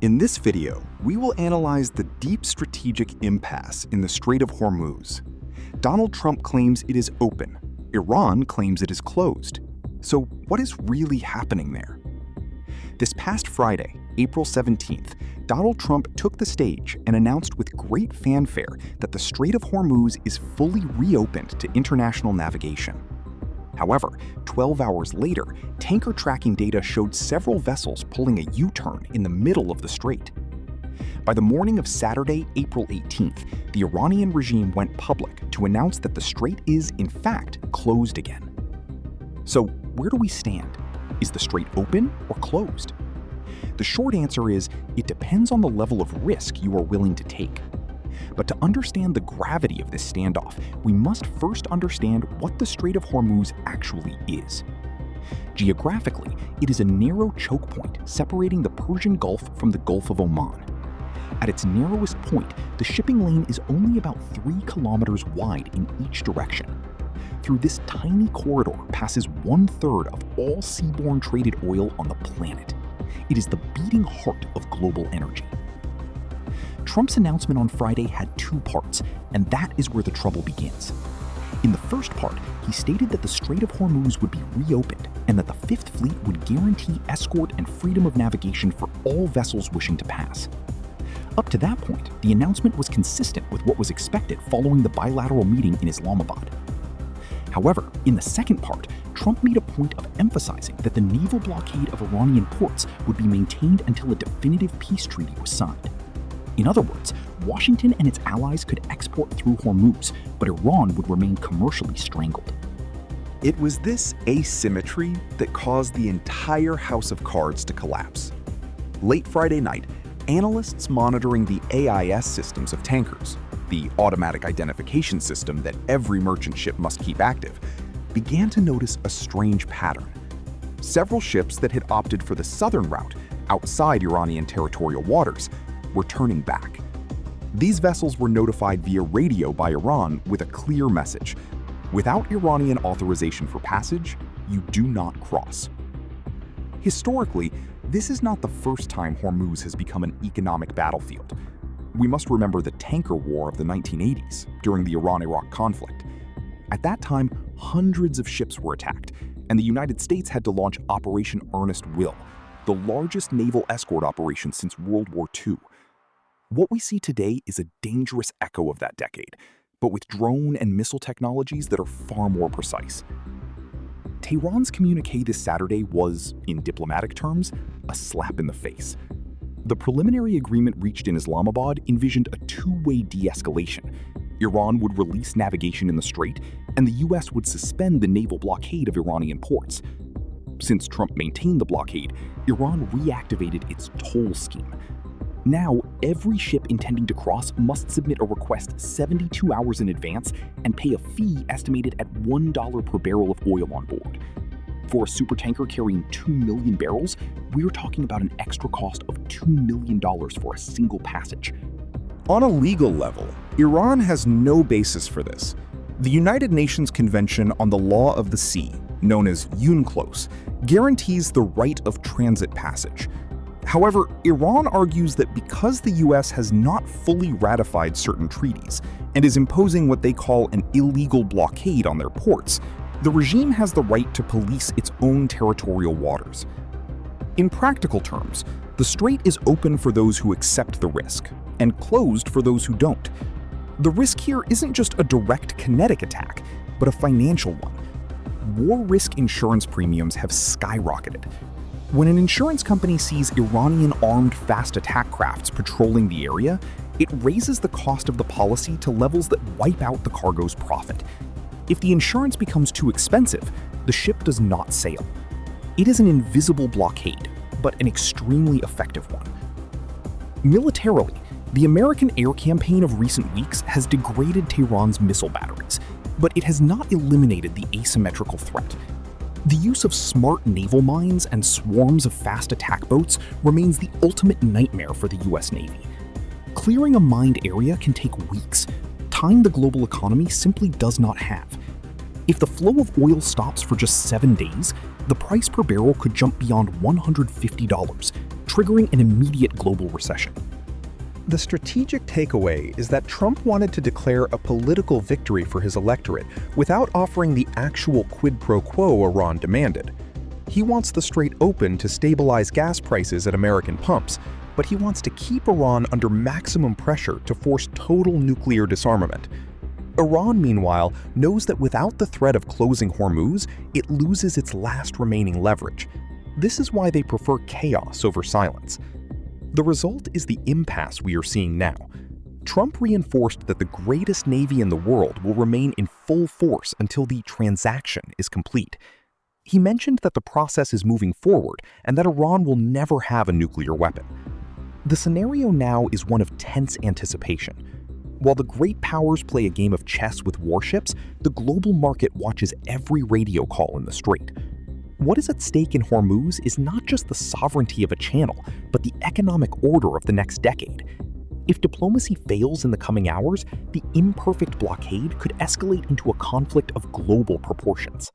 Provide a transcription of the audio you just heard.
In this video, we will analyze the deep strategic impasse in the Strait of Hormuz. Donald Trump claims it is open. Iran claims it is closed. So what is really happening there? This past Friday, April 17th, Donald Trump took the stage and announced with great fanfare that the Strait of Hormuz is fully reopened to international navigation. However, 12 hours later, tanker tracking data showed several vessels pulling a U-turn in the middle of the strait. By the morning of Saturday, April 18th, the Iranian regime went public to announce that the strait is, in fact, closed again. So, where do we stand? Is the strait open or closed? The short answer is, it depends on the level of risk you are willing to take. But to understand the gravity of this standoff, we must first understand what the Strait of Hormuz actually is. Geographically, it is a narrow choke point separating the Persian Gulf from the Gulf of Oman. At its narrowest point, the shipping lane is only about 3 kilometers wide in each direction. Through this tiny corridor passes 1/3 of all seaborne traded oil on the planet. It is the beating heart of global energy. Trump's announcement on Friday had 2 parts, and that is where the trouble begins. In the first part, he stated that the Strait of Hormuz would be reopened and that the Fifth Fleet would guarantee escort and freedom of navigation for all vessels wishing to pass. Up to that point, the announcement was consistent with what was expected following the bilateral meeting in Islamabad. However, in the second part, Trump made a point of emphasizing that the naval blockade of Iranian ports would be maintained until a definitive peace treaty was signed. In other words, Washington and its allies could export through Hormuz, but Iran would remain commercially strangled. It was this asymmetry that caused the entire house of cards to collapse. Late Friday night, analysts monitoring the AIS systems of tankers, the automatic identification system that every merchant ship must keep active, began to notice a strange pattern. Several ships that had opted for the southern route, outside Iranian territorial waters, were turning back. These vessels were notified via radio by Iran with a clear message: without Iranian authorization for passage, you do not cross. Historically, this is not the first time Hormuz has become an economic battlefield. We must remember the tanker war of the 1980s during the Iran-Iraq conflict. At that time, hundreds of ships were attacked, and the United States had to launch Operation Earnest Will, the largest naval escort operation since World War II. What we see today is a dangerous echo of that decade, but with drone and missile technologies that are far more precise. Tehran's communique this Saturday was, in diplomatic terms, a slap in the face. The preliminary agreement reached in Islamabad envisioned a 2-way de-escalation. Iran would release navigation in the strait, and the US would suspend the naval blockade of Iranian ports. Since Trump maintained the blockade, Iran reactivated its toll scheme. Now, every ship intending to cross must submit a request 72 hours in advance and pay a fee estimated at $1 per barrel of oil on board. For a supertanker carrying 2 million barrels, we're talking about an extra cost of $2 million for a single passage. On a legal level, Iran has no basis for this. The United Nations Convention on the Law of the Sea, known as UNCLOS, guarantees the right of transit passage. However, Iran argues that because the US has not fully ratified certain treaties and is imposing what they call an illegal blockade on their ports, the regime has the right to police its own territorial waters. In practical terms, the strait is open for those who accept the risk and closed for those who don't. The risk here isn't just a direct kinetic attack, but a financial one. War risk insurance premiums have skyrocketed. When an insurance company sees Iranian armed fast attack crafts patrolling the area, it raises the cost of the policy to levels that wipe out the cargo's profit. If the insurance becomes too expensive, the ship does not sail. It is an invisible blockade, but an extremely effective one. Militarily, the American air campaign of recent weeks has degraded Tehran's missile batteries, but it has not eliminated the asymmetrical threat. The use of smart naval mines and swarms of fast attack boats remains the ultimate nightmare for the US Navy. Clearing a mined area can take weeks, time the global economy simply does not have. If the flow of oil stops for just 7 days, the price per barrel could jump beyond $150, triggering an immediate global recession. The strategic takeaway is that Trump wanted to declare a political victory for his electorate without offering the actual quid pro quo Iran demanded. He wants the Strait open to stabilize gas prices at American pumps, but he wants to keep Iran under maximum pressure to force total nuclear disarmament. Iran, meanwhile, knows that without the threat of closing Hormuz, it loses its last remaining leverage. This is why they prefer chaos over silence. The result is the impasse we are seeing now. Trump reinforced that the greatest navy in the world will remain in full force until the transaction is complete. He mentioned that the process is moving forward and that Iran will never have a nuclear weapon. The scenario now is one of tense anticipation. While the great powers play a game of chess with warships, the global market watches every radio call in the Strait. What is at stake in Hormuz is not just the sovereignty of a channel, but the economic order of the next decade. If diplomacy fails in the coming hours, the imperfect blockade could escalate into a conflict of global proportions.